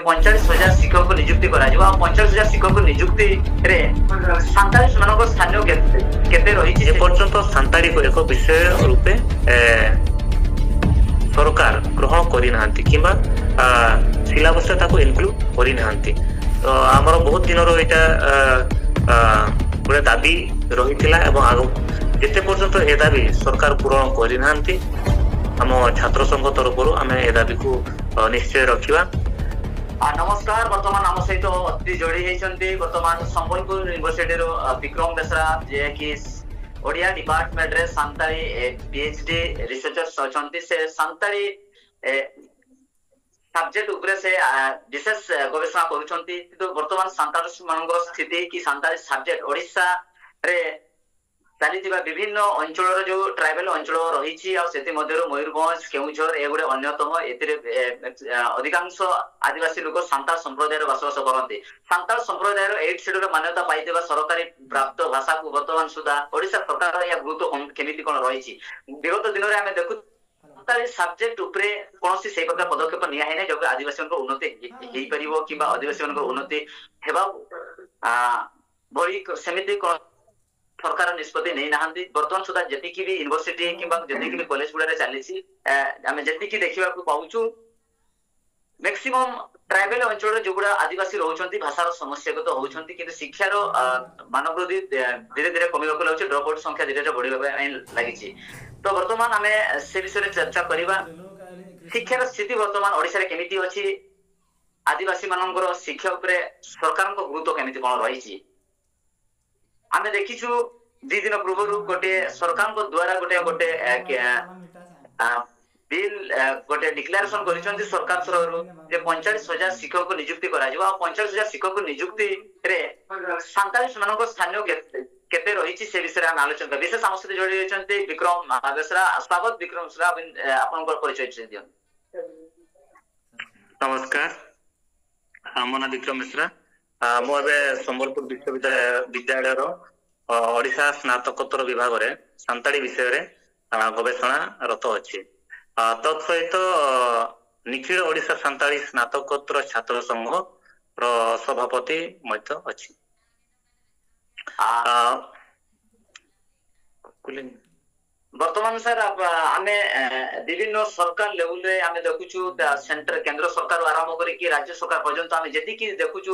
45,000 ଶିକ୍ଷକ ନିଯୁକ୍ତି କରାଯିବ ଆଉ 45,000 ଶିକ୍ଷକ ନିଯୁକ୍ତି ରେ ସାନ୍ତାଳୀ ମାନଙ୍କ ସ୍ଥାନୀୟ କେତେ ରହିଛି ଏପର୍ଯ୍ୟନ୍ତ ସାନ୍ତାଳୀକୁ ଏକ ବିଷୟ ରୂପେ ସରକାର ଗ୍ରହଣ କରିନାହାନ୍ତି କିମ୍ବା ସିଲାବସରେ ତାକୁ ଇନକ୍ଲୁଡ କରିନାହାନ୍ତି। ତ ଆମର ବହୁତ ଦିନର ଏଇଟା ଗୋଟେ ଦାବି ରହିଥିଲା ଏବଂ ଯେତେ ପର୍ଯ୍ୟନ୍ତ ଏ ଦାବି ସରକାର ପୂରଣ କରିନାହାନ୍ତି ଆମ ଛାତ୍ର ସଂଘ ତରଫରୁ ଆମେ ଏ ଦାବିକୁ ନିଶ୍ଚୟ ରଖିବା। ନମସ୍କାର, ବର୍ତ୍ତମାନ ଆମ ସହିତ ଅତିଥି ଯୋଡ଼ି ହେଇଛନ୍ତି ବର୍ତ୍ତମାନ ସମ୍ବଲପୁର ୟୁନିଭର୍ସିଟିର ବିକ୍ରମ ବେସରା ଯିଏକି ଓଡ଼ିଆ ଡିପାର୍ଟମେଣ୍ଟରେ ସାନ୍ତାଳୀ PhD ରିସର୍ଚ୍ଚର୍ସ ଅଛନ୍ତି। ସେ ସାନ୍ତାଳୀ ସବଜେକ୍ଟ ଉପରେ ସେ ବିଶେଷ ଗବେଷଣା କରୁଛନ୍ତି। କିନ୍ତୁ ବର୍ତ୍ତମାନ ସାନ୍ତାଳୀ ମାନଙ୍କର ସ୍ଥିତି କି ସାନ୍ତାଳୀ ସବଜେକ୍ଟ ଓଡ଼ିଶାରେ ଚାଲିଥିବା ବିଭିନ୍ନ ଅଞ୍ଚଳର ଯୋଉ ଟ୍ରାଇବାଲ ଅଞ୍ଚଳ ରହିଛି ଆଉ ସେଥିମଧ୍ୟରୁ ମୟୂରଭଞ୍ଜ କେଉଁଝର ଏଗୁଡେ ଅନ୍ୟତମ। ଏଥିରେ ଅଧିକାଂଶ ଆଦିବାସୀ ଲୋକ ସାନ୍ତାଳ ସମ୍ପ୍ରଦାୟର ବସବାସ କରନ୍ତି। ସାନ୍ତାଳ ସମ୍ପ୍ରଦାୟର 8th ଶିଡ୍ୟୁଲରେ ମାନ୍ୟତା ପାଇଥିବା ସରକାରୀ ପ୍ରାପ୍ତ ଭାଷାକୁ ବର୍ତ୍ତମାନ ସୁଦ୍ଧା ଓଡ଼ିଶା ସରକାର ଏହା ଗୁରୁତ୍ୱ କେମିତି କଣ ରହିଛି। ବିଗତ ଦିନରେ ଆମେ ଦେଖୁ ସାନ୍ତାଳୀ ସବଜେକ୍ଟ ଉପରେ କୌଣସି ସେଇ ପ୍ରକାର ପଦକ୍ଷେପ ନିଆ ହେଇନାହିଁ ଯୋଉଟା ଆଦିବାସୀଙ୍କର ଉନ୍ନତି ହେଇପାରିବ କିମ୍ବା ଆଦିବାସୀଙ୍କର ଉନ୍ନତି ହେବା ଭଳି ସେମିତି ସରକାର ନିଷ୍ପତ୍ତି ନେଇନାହାନ୍ତି। ବର୍ତ୍ତମାନ ସୁଦ୍ଧା ଯେତିକି ବି ୟୁନିଭର୍ସିଟି କିମ୍ବା ଯେତିକି ବି କଲେଜ ଗୁଡାରେ ଚାଲିଛି ଆମେ ଯେତିକି ଦେଖିବାକୁ ପାଉଛୁ ମ୍ୟାକ୍ସିମମ୍ ଟ୍ରାଇବାଲ ଅଞ୍ଚଳରେ ଯୋଉଗୁଡା ଆଦିବାସୀ ରହୁଛନ୍ତି ଭାଷାର ସମସ୍ୟାଗତ ହଉଛନ୍ତି କିନ୍ତୁ ଶିକ୍ଷାର ମାନ ବୃଦ୍ଧି ଧୀରେ ଧୀରେ କମିବାକୁ ଲାଗୁଛି, ଡ୍ରପ୍ ଆଉଟ୍ ସଂଖ୍ୟା ଧୀରେ ଧୀରେ ବଢିବା ପାଇଁ ଲାଗିଛି। ତ ବର୍ତ୍ତମାନ ଆମେ ସେ ବିଷୟରେ ଚର୍ଚ୍ଚା କରିବା। ଶିକ୍ଷାର ସ୍ଥିତି ବର୍ତ୍ତମାନ ଓଡ଼ିଶାରେ କେମିତି ଅଛି, ଆଦିବାସୀ ମାନଙ୍କର ଶିକ୍ଷା ଉପରେ ସରକାରଙ୍କ ଗୁରୁତ୍ୱ କେମିତି କଣ ରହିଛି। ଆମେ ଦେଖିଛୁ 2 ଦିନ ପୂର୍ବରୁ ଗୋଟେ ସରକାରଙ୍କ ଦ୍ୱାରା ଗୋଟେ ବିଲ୍ ଗୋଟେ ଡିକ୍ଲାରେସନ କରିଛନ୍ତି ସରକାର ତରଫରୁ ଯେ 45,000 ଶିକ୍ଷକ ନିଯୁକ୍ତି କରାଯିବ ଆଉ 45,000 ଶିକ୍ଷକ ନିଯୁକ୍ତିରେ ସାନ୍ତାଳୀ ମାନଙ୍କ ସ୍ଥାନୀୟ କେତେ ରହିଛି ସେ ବିଷୟରେ ଆମେ ଆଲୋଚନା କରିବା। ବିଶେଷ ଆମ ସହିତ ଯୋଡ଼ି ହୋଇଛନ୍ତି ବିକ୍ରମ ବେସରା। ସ୍ୱାଗତ ବିକ୍ରମ ବେସରା, ଆପଣଙ୍କର ପରିଚୟ ଦିଅନ୍ତୁ। ନମସ୍କାର, ମୋ ନାଁ ବିକ୍ରମ ବେସରା। ମୁଁ ଏବେ ସମ୍ବଲପୁର ବିଶ୍ୱବିଦ୍ୟାଳୟର ଓଡ଼ିଶା ସ୍ନାତକୋତ୍ତର ବିଭାଗରେ ସାନ୍ତାଳୀ ବିଷୟରେ ଗବେଷଣାରତ ଅଛି। ତତ୍ ସହିତ ନିଖିଳ ଓଡ଼ିଶା ସାନ୍ତାଳୀ ସ୍ନାତକୋତ୍ତର ଛାତ୍ର ସଂଘର ସଭାପତି ମଧ୍ୟ ଅଛି। ବର୍ତ୍ତମାନ ସାର୍ ଆମେ ବିଭିନ୍ନ ସରକାର ଲେଭେଲରେ ଆମେ ଦେଖୁଛୁ କେନ୍ଦ୍ର ସରକାର ଆରମ୍ଭ କରିକି ରାଜ୍ୟ ସରକାର ପର୍ଯ୍ୟନ୍ତ ଆମେ ଯେତିକି ଦେଖୁଛୁ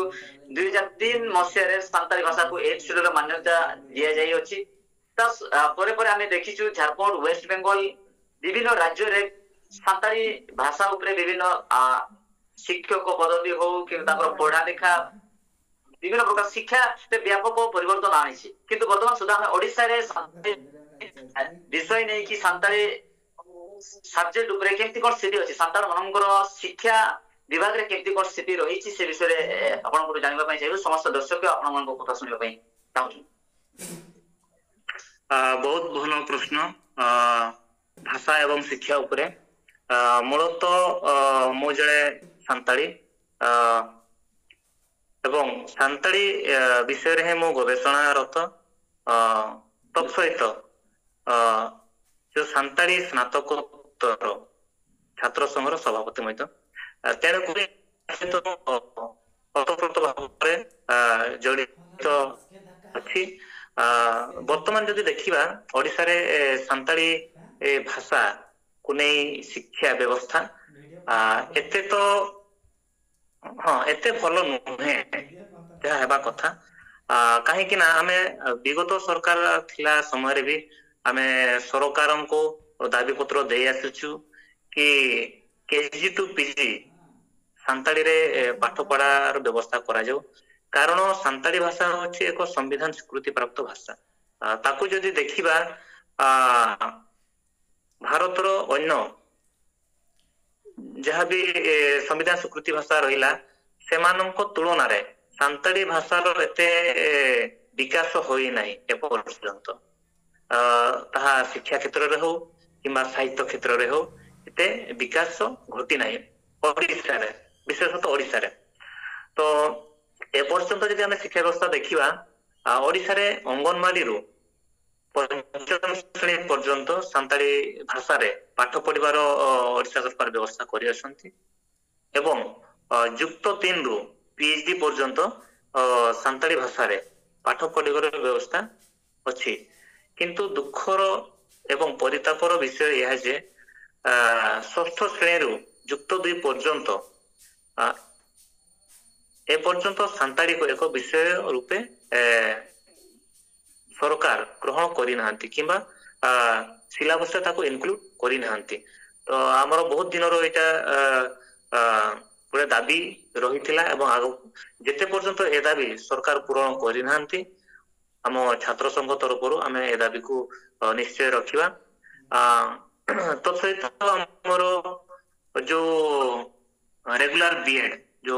2003 ମସିହାରେ ସାନ୍ତାଳୀ ଭାଷାକୁ 8th ଶିଡ୍ୟୁଲର ମାନ୍ୟତା ଦିଆଯାଇଅଛି। ତା ପରେ ପରେ ଆମେ ଦେଖିଛୁ ଝାରଖଣ୍ଡ, ୱେଷ୍ଟ ବେଙ୍ଗଲ ବିଭିନ୍ନ ରାଜ୍ୟରେ ସାନ୍ତାଳୀ ଭାଷା ଉପରେ ବିଭିନ୍ନ ଶିକ୍ଷକ ପଦବୀ ହଉ କି ତାଙ୍କର ପଢା ଲେଖା ବିଭିନ୍ନ ପ୍ରକାର ଶିକ୍ଷାରେ ବ୍ୟାପକ ପରିବର୍ତ୍ତନ ଆଣିଛି। କିନ୍ତୁ ବର୍ତ୍ତମାନ ସୁଦ୍ଧା ଆମେ ଓଡ଼ିଶାରେ ବିଷୟ ନେଇକି ସାନ୍ତାଳୀ ସବଜେକ୍ଟ ଉପରେ କେମିତି କଣ ସ୍ଥିତି ଅଛି, ସାନ୍ତାଳ ମାନଙ୍କର ଶିକ୍ଷା ବିଭାଗରେ କେମିତି କଣ ସ୍ଥିତି ରହିଛି ସେ ବିଷୟରେ ଆପଣଙ୍କୁ ଜାଣିବା ପାଇଁ ଚାହିଁବୁ। ସମସ୍ତ ଦର୍ଶକ ଆପଣମାନଙ୍କ କଥା ଶୁଣିବା ପାଇଁ ଚାହୁଁଛୁ। ବହୁତ ଭଲ ପ୍ରଶ୍ନ। ଭାଷା ଏବଂ ଶିକ୍ଷା ଉପରେ ମୂଳତଃ ମୁଁ ଜଣେ ସାନ୍ତାଳୀ ଏବଂ ସାନ୍ତାଳୀ ବିଷୟରେ ହିଁ ମୁଁ ଗବେଷଣାରତ। ତତ୍ ସହିତ ଯୋଉ ସାନ୍ତାଳୀ ସ୍ନାତକୋତ୍ତର ଛାତ୍ର ସଂଘର ସଭାପତି ମଧ୍ୟ। ତେଣୁକରି ଓତପ୍ରୋତ ଭାବରେ ଜଡ଼ିତ ଅଛି। ବର୍ତ୍ତମାନ ଯଦି ଦେଖିବା ଓଡ଼ିଶାରେ ସାନ୍ତାଳୀ ଭାଷାକୁ ନେଇ ଶିକ୍ଷା ବ୍ୟବସ୍ଥା ଏତେ ଭଲ ନୁହେଁ ଯାହା ହେବା କଥା। କାହିଁକି ନା ଆମେ ବିଗତ ସରକାର ଥିଲା ସମୟରେ ବି ଆମେ ସରକାରଙ୍କୁ ଦାବି ପତ୍ର ଦେଇ ଆସିଛୁ କି KG to PG ସାନ୍ତାଳୀରେ ପାଠ ପଢାର ବ୍ୟବସ୍ଥା କରାଯାଉ। କାରଣ ସାନ୍ତାଳୀ ଭାଷା ହେଉଛି ଏକ ସମ୍ବିଧାନ ସ୍ୱୀକୃତି ପ୍ରାପ୍ତ ଭାଷା। ତାକୁ ଯଦି ଦେଖିବା ଭାରତର ଅନ୍ୟ ଯାହାବି ସମ୍ବିଧାନ ସ୍ୱୀକୃତି ଭାଷା ରହିଲା ସେମାନଙ୍କ ତୁଳନାରେ ସାନ୍ତାଳୀ ଭାଷାର ଏତେ ବିକାଶ ହୋଇନାହିଁ ଏପର୍ଯ୍ୟନ୍ତ। ତାହା ଶିକ୍ଷା କ୍ଷେତ୍ରରେ ହଉ କିମ୍ବା ସାହିତ୍ୟ କ୍ଷେତ୍ରରେ ହଉ ଏତେ ବିକାଶ ଘଟି ନାହିଁ ଓଡ଼ିଶାରେ, ବିଶେଷତଃ ଓଡ଼ିଶାରେ। ତ ଏପର୍ଯ୍ୟନ୍ତ ଯଦି ଆମେ ଶିକ୍ଷା ବ୍ୟବସ୍ଥା ଦେଖିବା ଓଡ଼ିଶାରେ ଅଙ୍ଗନବାଡିରୁ 5ମ ଶ୍ରେଣୀ ପର୍ଯ୍ୟନ୍ତ ସାନ୍ତାଳୀ ଭାଷାରେ ପାଠ ପଢିବାର ଓଡ଼ିଶା ସରକାର ବ୍ୟବସ୍ଥା କରିଅଛନ୍ତି ଏବଂ ଯୁକ୍ତ 3 ରୁ PhD पर्यंत सान्ताड़ी भाषा रे पाठ पढ़िबार व्यवस्था अछि किंतु दुखर एवं परितापर विषय यह जे षष्ठ श्रेणी रु युक्त 2 पर्यंत ए पर्यंत सान्ताड़ी को एक विषय रूपे सरकार ग्रहण करि नाहंती किंबा सिलेबस ताको इनक्लूड करि नाहंती। तो हमर बहुत दिन रो एटा पूरा दाबी रहिथिला एवं आगो जेते पर्यंत ए दाबी सरकार पूर्ण करि नाहंती हम छात्र संघ तरफरु आमे ए दाबी को निश्चय रखिबा। तो सहित हमर जो रेगुलर बीएड जो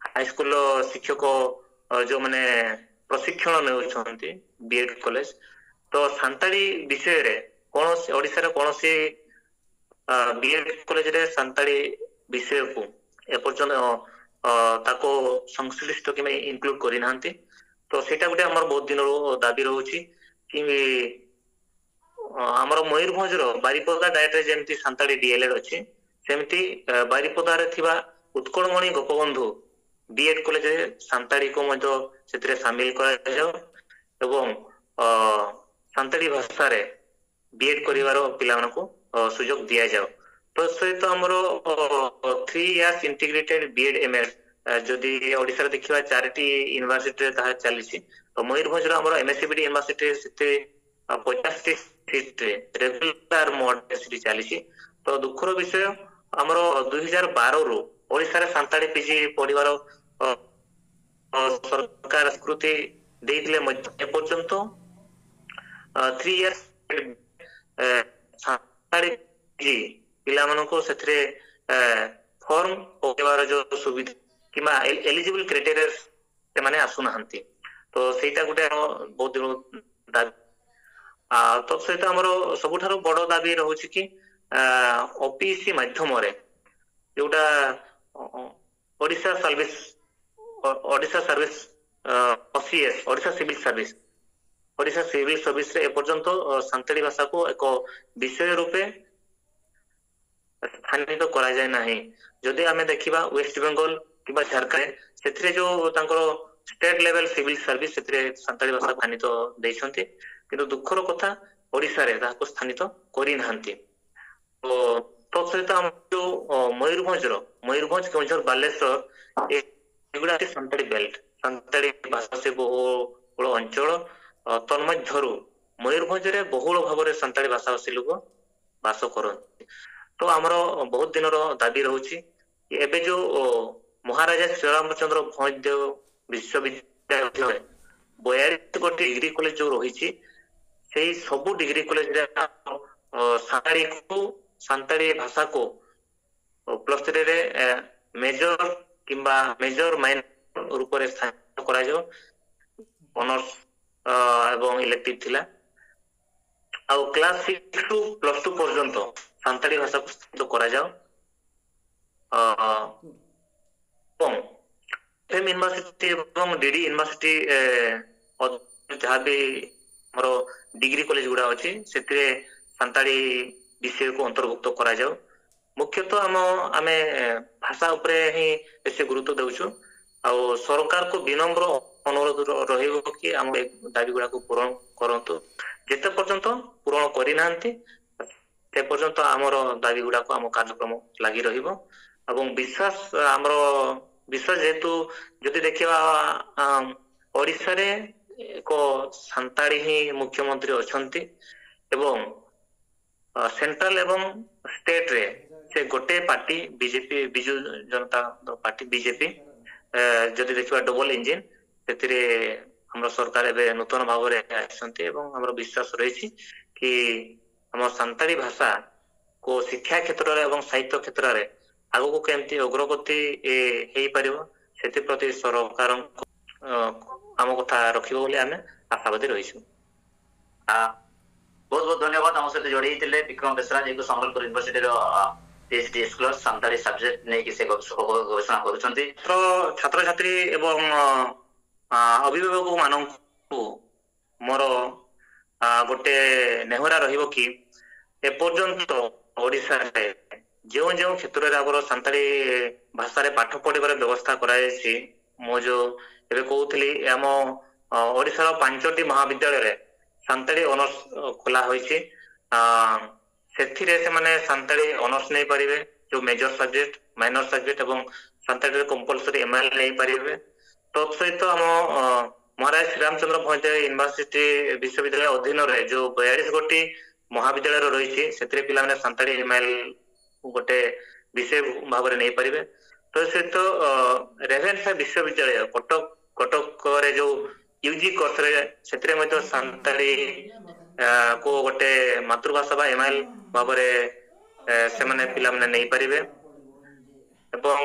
हाई स्कूल शिक्षक जो माने प्रशिक्षण नेउछंती बीएड कॉलेज तो सान्ताड़ी विषय रे कोन ओडिसा रे कोन से बीएड कॉलेज रे सान्ताड़ी विषय को ए पर्यंत ताको संश्लिष्ट कि इनक्लूड करि नाहंती। तो सेटा गुटे हमर बहुत दिन रो दाबी रहउची कि हमर मयूरभंज रो बारिपदा डायरेक्ट रे जेमती सान्ताड़ी डीएलएड अछि सेमती बारिपदा रे थिबा उत्कलमणि गोपबंधु बीएड कॉलेज रे सान्ताड़ी को मध्य सेतरे शामिल करा जाओ एवं सान्ताड़ी भाषा रे बीएड करिवारो पिलामन को सुयोग दिया जाओ। तो सहित हमरो 3 इयर्स इंटीग्रेटेड बीएड एमएड जदि ओडिसा रे देखिबा 4टी यूनिवर्सिटी रे ताहा चलीछि। तो मयूरभंज रो हमरो एमएससीबीडी यूनिवर्सिटी सेते 50टी सीट रे रेगुलर मोड सीट चलीछि। तो दुखर विषय हमरो 2012 रो ओडिसा रे सान्ताड़ी पीजी पढिवारो सरकार स्वीकृति देइथिले मध्य पर्यंत 3 इयर्स सान्ताड़ी पीजी पिला मानको सेथरे फॉर्म पकेबार जो सुविधा किमा एलिजिबल क्राइटेरिया से माने आसु नाहंती। तो सेटा गुटे बहुत दिन दाबी तो सहित हमरो सबुठारो बड़ दाबी रहउछि कि ओपीसी माध्यम रे जोटा Odisha service OCS Odisha civil service रे ए पर्यंत सान्ताड़ी भाषा को एक विषय रूपे स्थानित करा जाय नाही। जदि आमे देखिबा वेस्ट बेंगल किबा झारखंड सेथरे जो तांकर स्टेट लेवल सिविल सर्विस सेथरे सान्ताड़ी भाषा स्थानित दैछंती किंतु दुखर कथा ओडिसा रे ताको स्थानित करि नाहंती। तो सहित हम जो मयूरभंज केउझर बालेश्वर एगुडा सान्ताड़ी बेल्ट सान्ताड़ी भाषा से बहुल अंचल तन्मध्यरु मयूरभंज रे बहुल भाव रे सान्ताड़ी भाषाभाषी लोक वास करନ୍ତି। तो हमरो बहुत दिन रो दाबी रहउची एबे जो महाराजा श्रीरामचंद्र भोजदेव विश्वविद्यालय 42 गोटी डिग्री कॉलेज जो रहिछि सेही सब डिग्री कॉलेज रे सान्ताड़ी भाषा को प्लस 3 रे मेजर किंबा मेजर माइनर रूप रे स्थान करा जो ऑनर्स एवं इलेक्टिव थिला आ क्लास 6 टू प्लस 2 पर्यंत सान्ताड़ी भाषा को स्थापित करा जाओ। एम यूनिवर्सिटी एवं डीडी यूनिवर्सिटी जहाँ भी मोर डिग्री कॉलेज गुड़ा अच्छी से सान्ताड़ी विषय को अंतर्भुक्त करा जाओ। मुख्यतः आमे भाषा उपरे ही बेसी गुरुत्व देउछु आ सरकार को विनम्र अनुरोध रहिबो कि हम दाबी गुड़ा को पूर्ण करंतु जेते पर्यंत पूर्ण करि नाहंती ते पर्यंत हमर दाबी गुड़ा को हम कार्यक्रम लागि रहिबो एवं विश्वास हमर विश्वास जेतु जदि देखिबा ओडिसा रे एको सान्ताड़ी ही मुख्यमंत्री अछंती एवं सेंट्रल एवं स्टेट रे से गोटे party BJP Biju Janata party BJP जदि देखिबा डबल इंजिन सेतिरे हमर सरकार एबे नूतन भाव रे आछंती एवं हमर विश्वास रहिछि कि हमर सान्ताड़ी भाषा को शिक्षा क्षेत्र रे एवं साहित्य क्षेत्र रे आगो को केमती अग्रगति हेई परिबो सेति प्रति सरकार हम कथा रखिबो बोली आमे आशावादी रहिछु। बहुत बहुत धन्यवाद हम सहित जोड़ी थिले विक्रम बेसरा जे को संबलपुर यूनिवर्सिटी रो पीएचडी स्कॉलर सान्ताड़ी सब्जेक्ट नै कि से गवेषणा करूछंती। तो छात्र छात्री एवं अभिभावक मानकु मोर गोटे नेहरा रहिबो कि ए पर्यंत ओडिसा रे जो जो क्षेत्र में आम सान्ताड़ी भाषा पाठ पढ़ार व्यवस्था कराई मु जो कहूली आम ओडिशार 5टी महाविद्यालय सान्ताड़ी ऑनर्स खोला होईची से माने सान्ताड़ी ऑनर्स नहीं पारिबे जो मेजर सब्जेक्ट माइनर सब्जेक्ट एवं सान्ताड़ी कंपलसरी एमआईएल नहीं पारिबे तत् सहित आम महाराज श्रीरामचंद्र भंडारी यूनिवर्सिटी विश्वविद्यालय अधीन रे जो 42 गोटी महाविद्यालय रही से पिला माने सान्ताड़ी एमआईएल गोटे विषय भाव में नहीं पारिबे तो सहित रेभेन्सा विश्वविद्यालय कटक रे जो यूजी कोर्स रे सेतरे मध्ये सान्ताड़ी को गोटे मातृभाषा बा एमआईएल भाव से माने पिला माने नहीं पारिबे एवं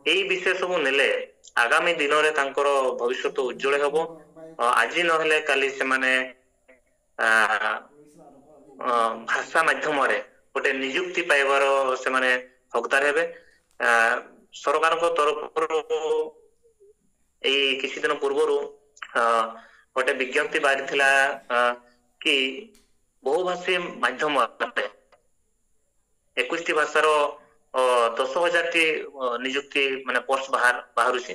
एई विषय सब नेले आगामी दिन रे तांकर भविष्य उज्जवल हेबो आज नहेले काली से माने भाषा माध्यम रे गोटे नियुक्ति पाइबार से माने हकदार हेबे सरकार को तरफ किसी दिन पूर्व गोटे विज्ञप्ति बाहरी थिला कि बहुभाषी माध्यम 21 भाषार 10,000 टी नियुक्ति माने पोस्ट बाहर से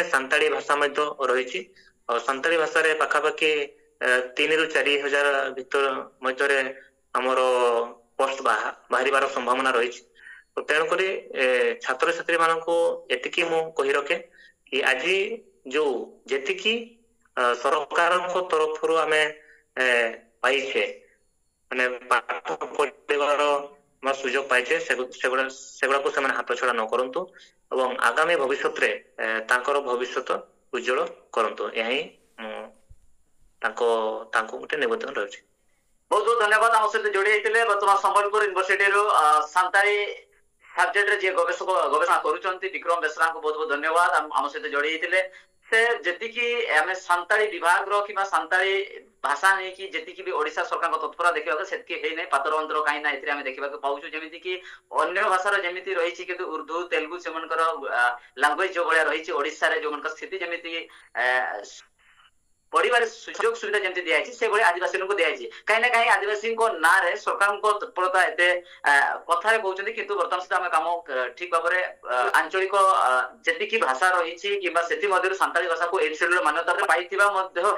सान्ताड़ी भाषा रही सान्ताड़ी भाषा रे पाखापाखि 3 ରୁ 4 हजार भीतर मध्य आमर पोस्ट बाहर संभावना रही तो तेणुक छात्र छात्री मान एतिकी मु कही रखे कि आज जो जेतिकी सरकार तरफ आम पाइछे माने पाठ पढ़ार सुजोग पाइछे सेगुड़ा को हाथ छड़ा न करंतु एवं आगामी भविष्य रे तांकर भविष्य उज्जवल करंतु यही गोटे निवेदन रही। बहुत बहुत धन्यवाद आम सहित जोड़ी होते बर्तमान संबलपुर यूनिवर्सिटी सान्ताड़ी सब्जेक्ट रे जे गवेषणा करुचंती विक्रम बेसरा को बहुत बहुत धन्यवाद आम सहित जोड़ी होते से जतिकी आम सान्ताड़ी विभाग रो कि सान्ताड़ी भाषा नहीं कि जतिकी भी ओडिशा सरकार तत्परता देखा सेतकी हे नै पातर अंतर कहीं ना एथिरे आमे देखिबा पाउछु जेमिति कि अन्य भाषार जेमिति रहिछि किंतु उर्दू तेलुगु सेमनकर लैंग्वेज जो भलिया रहिछि ओडिशा रे जो मनकर स्थिति जेमिति पढ़िबार सुजोग सुविधा जमती दिखाई से भाई आदिवासी को दिखाई कहीं ना कहीं आदिवासी ना रे सरकार को तत्परता एते कथा कहते किंतु बर्तमान सुधा आम काम ठीक भाव में आंचलिक जी भाषा रही कि सान्ताड़ी भाषा को एनसीएल मान्यता पाइथिबा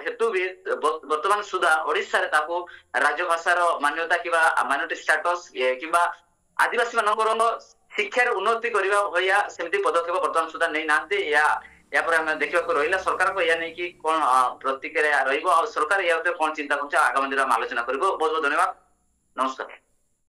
हेतु भी बर्तमान सुधा ओडिशा रे ताको राजभाषार मान्यता कि माइनॉरिटी स्टेटस कि आदिवासी मानकर शिक्षार उन्नति करने भैया सेमती पदक्षेप बर्तमान सुधा नहीं नांती या यापर हमें देखा रहा सरकार को या नहीं कि कौन प्रतिक्रिया रही सरकार या कौन चिंता कर आगामी दिन में आलोचना कर बहुत बहुत धन्यवाद नमस्कार।